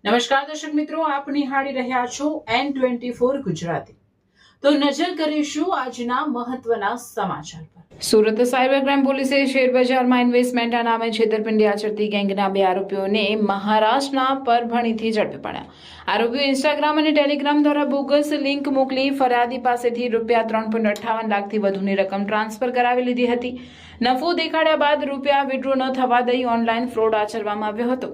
નમસ્કાર દર્શક મિત્રો, આપ નિહાળી રહ્યા છો N24 ગુજરાતી। તો નજર કરીશું આજના મહત્વના સમાચાર પર। સુરત સાયબર ક્રાઇમ પોલીસે શેર બજારમાં ઇન્વેસ્ટમેન્ટના નામે છેતરપિંડી આચરતી ગેંગના 2 આરોપીઓને મહારાષ્ટ્રના પરભણીથી ઝડપી પાડ્યા। આરોપીઓ ઇન્સ્ટાગ્રામ અને ટેલિગ્રામ દ્વારા બોગસ લિંક મોકલી ફરિયાદી પાસેથી રૂપિયા 3.58 લાખથી વધુની રકમ ટ્રાન્સફર કરાવી લીધી હતી। નફો દેખાડ્યા બાદ રૂપિયા વિડ્રો ન થવા દઈ ઓનલાઈન ફ્રોડ આચરવામાં આવ્યો હતો।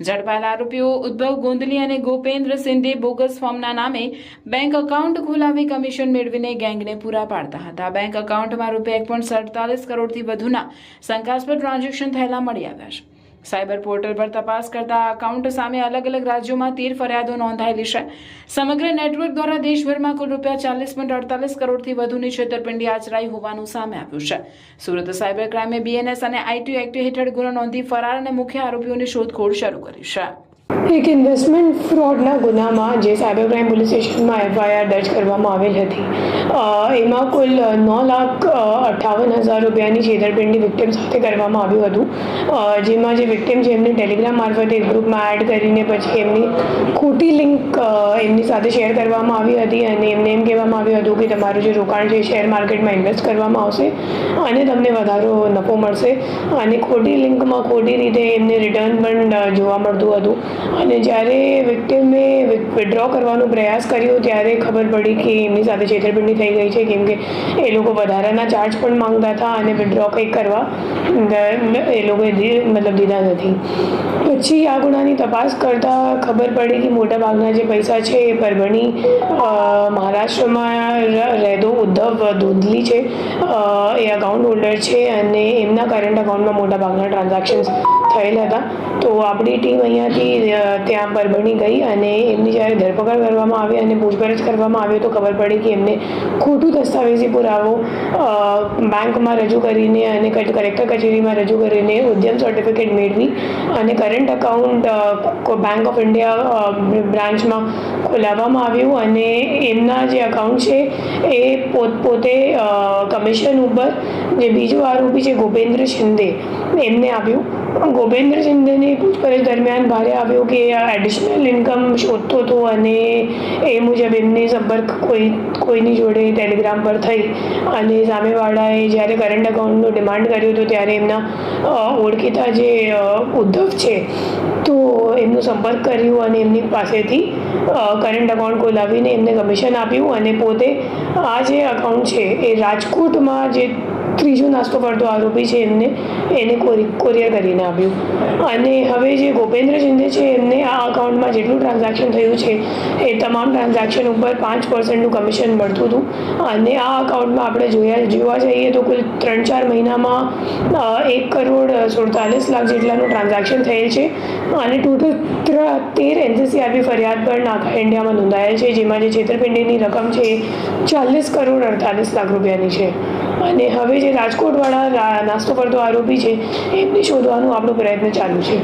ઝડપાયેલા આરોપીઓ ઉદ્ભવ ગોંદલી અને ગોપેન્દ્ર સિંધે બોગસ ફોર્મના નામે બેંક એકાઉન્ટ ખોલાવી કમિશન મેળવીને ગેંગને પૂરા પાડતા હતા। બેંક એકાઉન્ટમાં રૂપિયા 1.47 કરોડથી વધુના શંકાસ્પદ ટ્રાન્ઝેક્શન થયેલા મળી આવ્યા છે। સાયબર પોર્ટલ પર તપાસ કરતા એકાઉન્ટ સામે અલગ અલગ રાજ્યોમાં 13 ફરિયાદો નોંધાયેલી છે। સમગ્ર નેટવર્ક દ્વારા દેશભરમાં કુલ રૂપિયા 40.48 કરોડથી વધુની છેતરપિંડી આચરાઈ હોવાનું સામે આવ્યું છે। સુરત સાયબર ક્રાઇમે BNS અને IT એક્ટ હેઠળ ગુનો નોંધી ફરાર અને મુખ્ય આરોપીઓની શોધખોળ શરૂ કરી છે। એક ઇન્વેસ્ટમેન્ટ ફ્રોડના ગુનામાં જે સાયબર ક્રાઇમ પોલીસ સ્ટેશનમાં FIR દર્જ કરવામાં આવેલ હતી એમાં કુલ 9,58,000 રૂપિયાની છેતરપિંડી વિક્ટિમ સાથે કરવામાં આવ્યું હતું। જેમાં જે વિક્ટિમ છે એમને ટેલિગ્રામ મારફતે એક ગ્રુપમાં એડ કરીને પછી એમની ખોટી લિંક એમની સાથે શેર કરવામાં આવી હતી અને એમને એમ કહેવામાં આવ્યું હતું કે તમારું જે રોકાણ છે શેર માર્કેટમાં ઇન્વેસ્ટ કરવામાં આવશે અને તમને વધારો નફો મળશે અને ખોટી લિંકમાં ખોટી રીતે એમને રિટર્ન પણ જોવા મળતું હતું। અને જ્યારે વિક્ટિમે વિથડ્રો કરવાનો પ્રયાસ કર્યો ત્યારે ખબર પડી કે એમની સાથે છેતરપિંડી થઈ ગઈ છે, કેમ કે એ લોકો વધારાના ચાર્જ પણ માંગતા હતા અને વિથડ્રો કંઈક કરવા એ લોકોએ દીધા નથી। પછી આ ગુનાની તપાસ કરતાં ખબર પડી કે મોટાભાગના જે પૈસા છે એ પરભણી મહારાષ્ટ્રમાં રહેતો ઉદ્ધવ દોંદલી છે, એ અકાઉન્ટ હોલ્ડર છે અને એમના કરંટ અકાઉન્ટમાં મોટાભાગના ટ્રાન્ઝેક્શન્સ થયેલા હતા। તો આપણી ટીમ અહીંયાથી ત્યાં પરભણી ગઈ અને એમની જ્યારે ધરપકડ કરવામાં આવી અને પૂછપરછ કરવામાં આવી તો ખબર પડી કે એમને ખોટું દસ્તાવેજી પુરાવો બેંકમાં રજૂ કરીને અને કલેક્ટર કચેરીમાં રજૂ કરીને ઉદ્યમ સર્ટિફિકેટ મેળવી અને current account bank of India બ્રાન્ચમાં ખોલાવવામાં આવ્યું અને એમના જે અકાઉન્ટ છે એ પોતે કમિશન ઉપર જે બીજો આરોપી છે ગોપેન્દ્ર શિંદે એમને આપ્યું। ગોપેન્દ્ર શિંદેની પૂછપરછ દરમિયાન ભારે આવ્યું કે એડિશનલ ઇન્કમ શોધતો હતો અને એ મુજબ એમની સંપર્ક કોઈની જોડે ટેલિગ્રામ પર થઈ અને સામેવાળાએ જ્યારે કરંટ અકાઉન્ટનો ડિમાન્ડ કર્યો હતો ત્યારે એમના ઓળખીતા જે ઉદ્ધવ છે તો એમનો સંપર્ક કર્યો અને એમની પાસેથી કરંટ અકાઉન્ટ ખોલાવીને એમને કમિશન આપ્યું અને પોતે આ જે અકાઉન્ટ છે એ રાજકોટમાં જે ત્રીજો નાસ્તો કરતો આરોપી છે એને કોરિયર કરીને આપ્યું અને હવે જે ગોપેન્દ્ર શિંદે છે એમને આ અકાઉન્ટમાં જેટલું ટ્રાન્ઝેક્શન થયું છે એ તમામ ટ્રાન્ઝેક્શન ઉપર 5%નું કમિશન મળતું હતું અને આ અકાઉન્ટમાં આપણે જોવા જઈએ તો કુલ 3-4 મહિનામાં 1,47 લાખ જેટલાનું ટ્રાન્ઝેક્શન થયેલ છે અને ટોટલ 13 NCCRB ફરિયાદ પણ આખા ઇન્ડિયામાં નોંધાયેલ છે, જેમાં જે છેતરપિંડીની રકમ છે એ 40,48 લાખ રૂપિયાની છે અને હવે જે રાજકોટવાળા નાસ્તો કરતો આરોપી છે એમને શોધવાનો આપણો પ્રયત્ન ચાલુ છે।